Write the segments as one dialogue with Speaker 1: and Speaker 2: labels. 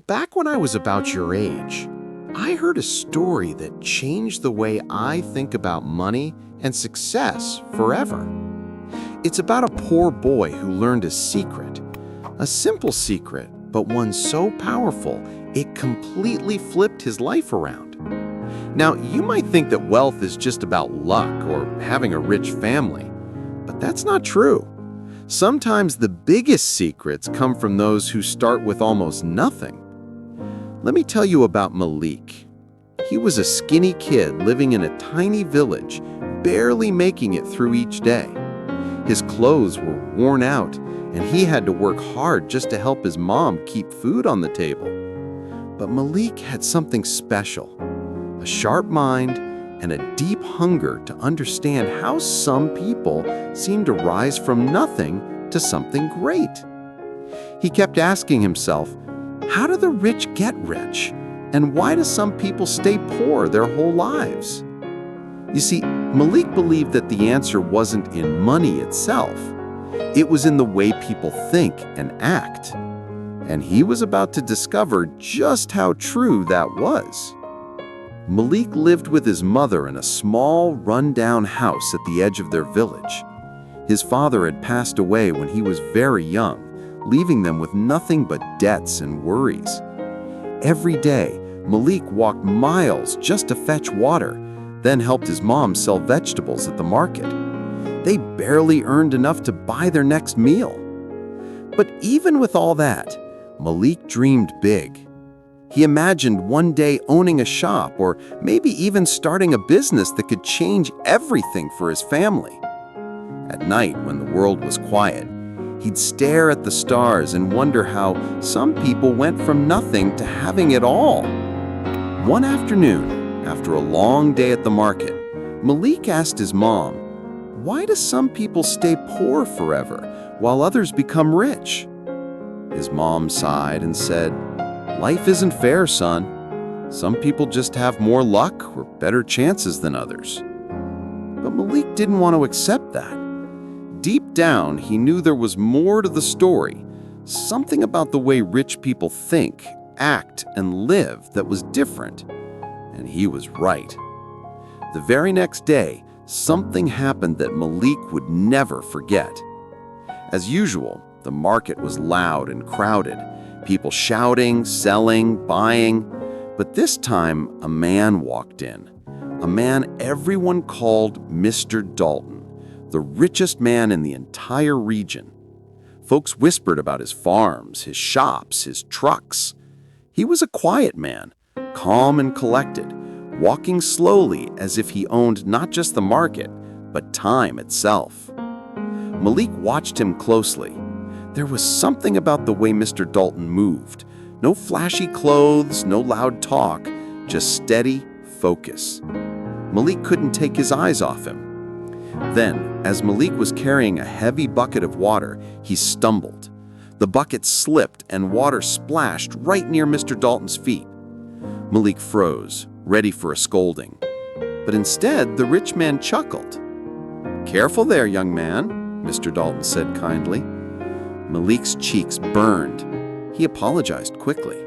Speaker 1: Back when I was about your age, I heard a story that changed the way I think about money and success forever. It's about a poor boy who learned a secret, a simple secret, but one so powerful it completely flipped his life around. Now, you might think that wealth is just about luck or having a rich family, but that's not true. Sometimes the biggest secrets come from those who start with almost nothing. Let me tell you about Malik. He was a skinny kid living in a tiny village, barely making it through each day. His clothes were worn out, and he had to work hard just to help his mom keep food on the table. But Malik had something special, a sharp mind and a deep hunger to understand how some people seem to rise from nothing to something great. He kept asking himself, how do the rich get rich? And why do some people stay poor their whole lives? You see, Malik believed that the answer wasn't in money itself. It was in the way people think and act. And he was about to discover just how true that was. Malik lived with his mother in a small, run-down house at the edge of their village. His father had passed away when he was very young, leaving them with nothing but debts and worries. Every day, Malik walked miles just to fetch water, then helped his mom sell vegetables at the market. They barely earned enough to buy their next meal. But even with all that, Malik dreamed big. He imagined one day owning a shop or maybe even starting a business that could change everything for his family. At night, when the world was quiet, he'd stare at the stars and wonder how some people went from nothing to having it all. One afternoon, after a long day at the market, Malik asked his mom, "Why do some people stay poor forever while others become rich?" His mom sighed and said, "Life isn't fair, son. Some people just have more luck or better chances than others." But Malik didn't want to accept that. Deep down, he knew there was more to the story, something about the way rich people think, act, and live that was different. And he was right. The very next day, something happened that Malik would never forget. As usual, the market was loud and crowded, people shouting, selling, buying. But this time, a man walked in, a man everyone called Mr. Dalton, the richest man in the entire region. Folks whispered about his farms, his shops, his trucks. He was a quiet man, calm and collected, walking slowly as if he owned not just the market, but time itself. Malik watched him closely. There was something about the way Mr. Dalton moved. No flashy clothes, no loud talk, just steady focus. Malik couldn't take his eyes off him. Then, as Malik was carrying a heavy bucket of water, he stumbled. The bucket slipped and water splashed right near Mr. Dalton's feet. Malik froze, ready for a scolding. But instead, the rich man chuckled. "Careful there, young man," Mr. Dalton said kindly. Malik's cheeks burned. He apologized quickly.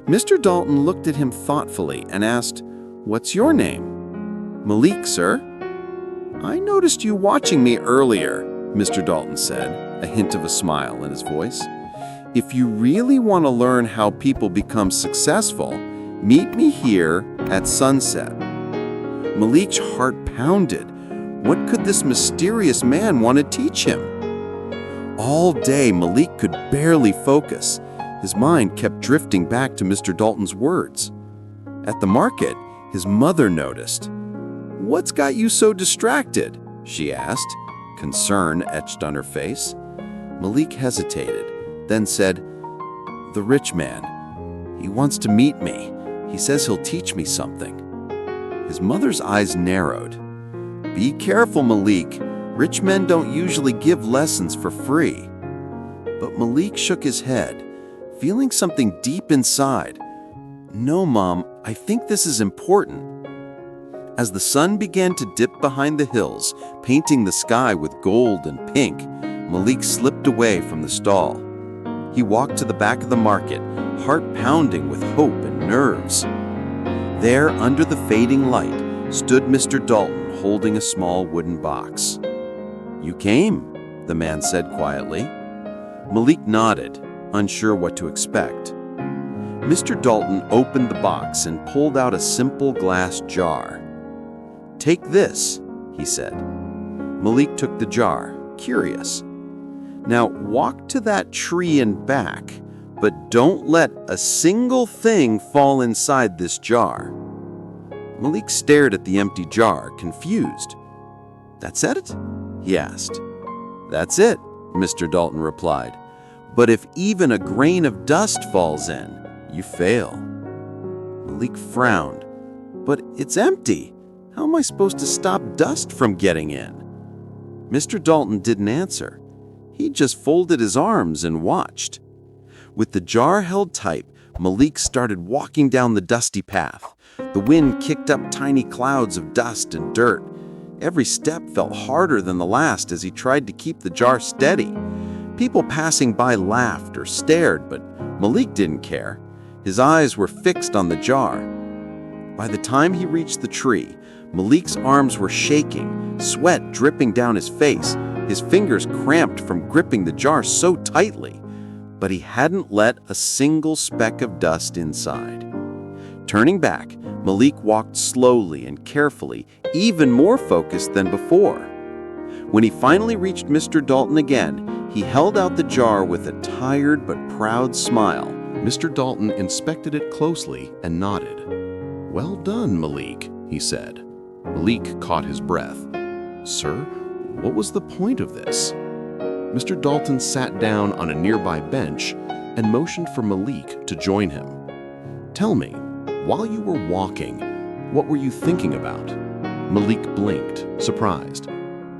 Speaker 1: Mr. Dalton looked at him thoughtfully and asked, "What's your name?" "Malik, sir." "I noticed you watching me earlier," Mr. Dalton said, a hint of a smile in his voice. "If you really want to learn how people become successful, meet me here at sunset." Malik's heart pounded. What could this mysterious man want to teach him? All day, Malik could barely focus. His mind kept drifting back to Mr. Dalton's words. At the market, his mother noticed. "What's got you so distracted?" she asked, concern etched on her face. Malik hesitated, then said, "The rich man. He wants to meet me. He says he'll teach me something." His mother's eyes narrowed. "Be careful, Malik. Rich men don't usually give lessons for free." But Malik shook his head, feeling something deep inside. "No, Mom, I think this is important." As the sun began to dip behind the hills, painting the sky with gold and pink, Malik slipped away from the stall. He walked to the back of the market, heart pounding with hope and nerves. There, under the fading light, stood Mr. Dalton holding a small wooden box. "You came," the man said quietly. Malik nodded, unsure what to expect. Mr. Dalton opened the box and pulled out a simple glass jar. "Take this," he said. Malik took the jar, curious. "Now walk to that tree and back, but don't let a single thing fall inside this jar." Malik stared at the empty jar, confused. "That's it?" he asked. "That's it," Mr. Dalton replied. "But if even a grain of dust falls in, you fail." Malik frowned. "But it's empty. How am I supposed to stop dust from getting in?" Mr. Dalton didn't answer. He just folded his arms and watched. With the jar held tight, Malik started walking down the dusty path. The wind kicked up tiny clouds of dust and dirt. Every step felt harder than the last as he tried to keep the jar steady. People passing by laughed or stared, but Malik didn't care. His eyes were fixed on the jar. By the time he reached the tree, Malik's arms were shaking, sweat dripping down his face, his fingers cramped from gripping the jar so tightly. But he hadn't let a single speck of dust inside. Turning back, Malik walked slowly and carefully, even more focused than before. When he finally reached Mr. Dalton again, he held out the jar with a tired but proud smile.
Speaker 2: Mr. Dalton inspected it closely and nodded. "Well done, Malik," he said. Malik caught his breath. "Sir, what was the point of this?" Mr. Dalton sat down on a nearby bench and motioned for Malik to join him. "Tell me, while you were walking, what were you thinking about?" Malik blinked, surprised.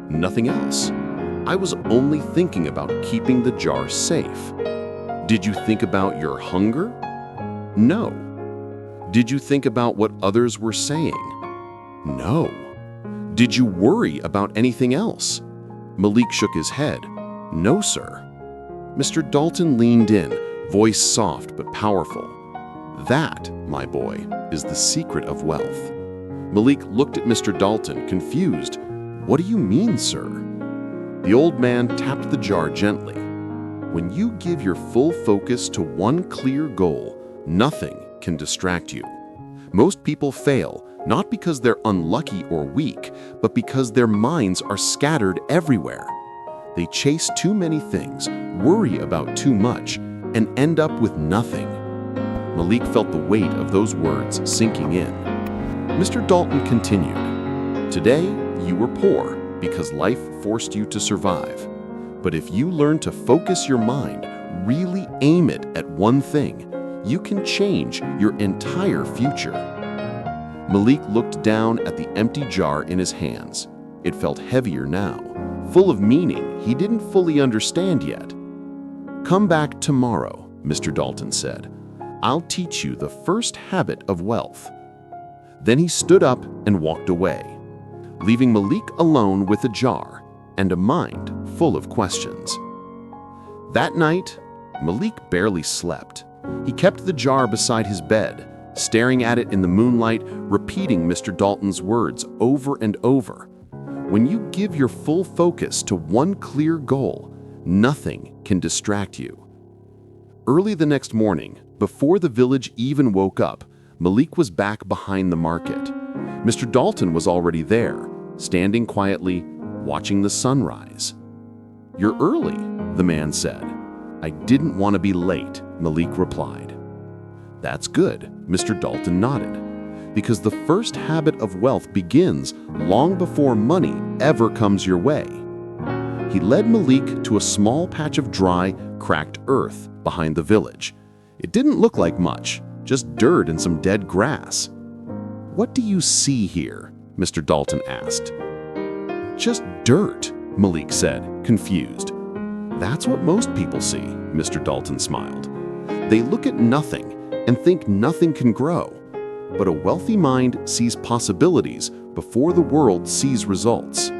Speaker 2: "Nothing else. I was only thinking about keeping the jar safe." "Did you think about your hunger?" "No." "Did you think about what others were saying?" "No." "Did you worry about anything else?" Malik shook his head. "No, sir." Mr. Dalton leaned in, voice soft but powerful. "That, my boy, is the secret of wealth." Malik looked at Mr. Dalton, confused. "What do you mean, sir?" The old man tapped the jar gently. "When you give your full focus to one clear goal, nothing can distract you. Most people fail, not because they're unlucky or weak, but because their minds are scattered everywhere. They chase too many things, worry about too much, and end up with nothing." Malik felt the weight of those words sinking in. Mr. Dalton continued, "Today, you were poor because life forced you to survive. But if you learn to focus your mind, really aim it at one thing, you can change your entire future." Malik looked down at the empty jar in his hands. It felt heavier now, full of meaning he didn't fully understand yet. "Come back tomorrow," Mr. Dalton said. "I'll teach you the first habit of wealth." Then he stood up and walked away, leaving Malik alone with a jar and a mind full of questions. That night, Malik barely slept. He kept the jar beside his bed, staring at it in the moonlight, repeating Mr. Dalton's words over and over. When you give your full focus to one clear goal, nothing can distract you. Early the next morning, before the village even woke up, Malik was back behind the market. Mr. Dalton was already there, standing quietly, watching the sunrise. "You're early," the man said. "I didn't want to be late," Malik replied. "That's good," Mr. Dalton nodded, "because the first habit of wealth begins long before money ever comes your way." He led Malik to a small patch of dry, cracked earth behind the village. It didn't look like much, just dirt and some dead grass. "What do you see here?" Mr. Dalton asked. "Just dirt," Malik said, confused. "That's what most people see," Mr. Dalton smiled. "They look at nothing and think nothing can grow. But a wealthy mind sees possibilities before the world sees results."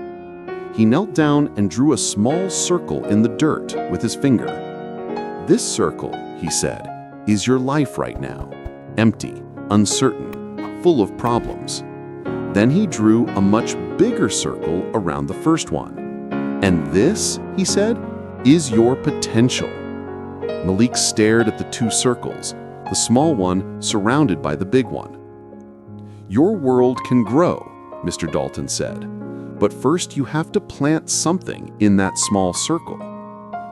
Speaker 2: He knelt down and drew a small circle in the dirt with his finger. "This circle," he said, "is your life right now. Empty, uncertain, full of problems." Then he drew a much bigger circle around the first one. "And this," he said, "is your potential." Malik stared at the two circles, the small one surrounded by the big one. "Your world can grow," Mr. Dalton said, "but first you have to plant something in that small circle."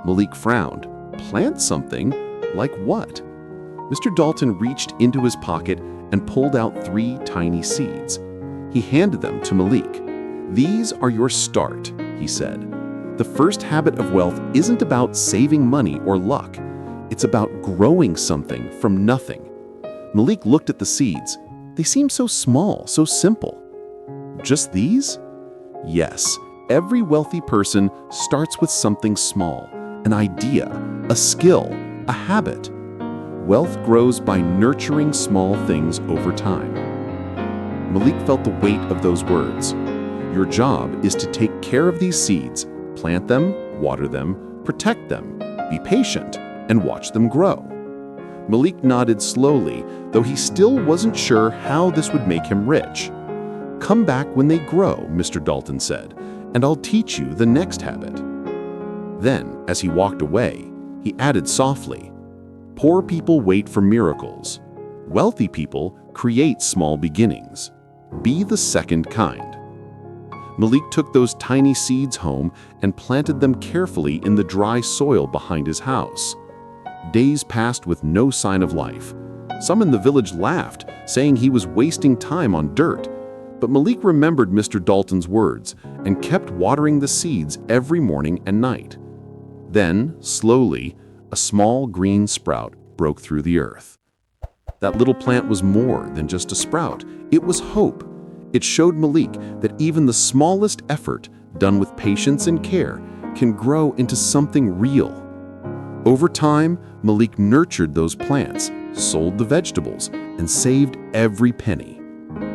Speaker 2: Malik frowned. "Plant something? Like what?" Mr. Dalton reached into his pocket and pulled out 3 tiny seeds. He handed them to Malik. "These are your start," he said. "The first habit of wealth isn't about saving money or luck. It's about growing something from nothing." Malik looked at the seeds. They seemed so small, so simple. "Just these?" "Yes, every wealthy person starts with something small, an idea, a skill, a habit. Wealth grows by nurturing small things over time." Malik felt the weight of those words. Your job is to take care of these seeds, plant them, water them, protect them, be patient, and watch them grow. Malik nodded slowly, though he still wasn't sure how this would make him rich. "Come back when they grow," Mr. Dalton said, "and I'll teach you the next habit." Then, as he walked away, he added softly, "Poor people wait for miracles. Wealthy people create small beginnings. Be the second kind." Malik took those tiny seeds home and planted them carefully in the dry soil behind his house. Days passed with no sign of life. Some in the village laughed, saying he was wasting time on dirt. But Malik remembered Mr. Dalton's words and kept watering the seeds every morning and night. Then, slowly, a small green sprout broke through the earth. That little plant was more than just a sprout. It was hope. It showed Malik that even the smallest effort, done with patience and care, can grow into something real. Over time, Malik nurtured those plants, sold the vegetables, and saved every penny.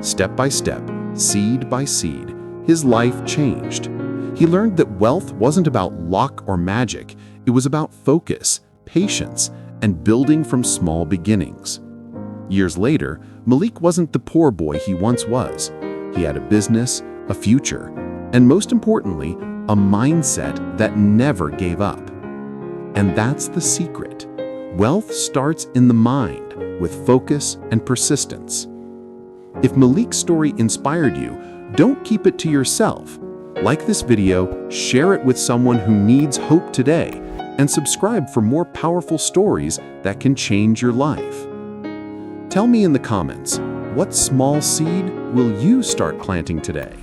Speaker 2: Step by step, seed by seed, his life changed. He learned that wealth wasn't about luck or magic. It was about focus, patience, and building from small beginnings. Years later, Malik wasn't the poor boy he once was. He had a business, a future, and most importantly, a mindset that never gave up. And that's the secret. Wealth starts in the mind with focus and persistence. If Malik's story inspired you, don't keep it to yourself. Like this video, share it with someone who needs hope today, and subscribe for more powerful stories that can change your life. Tell me in the comments, what small seed will you start planting today?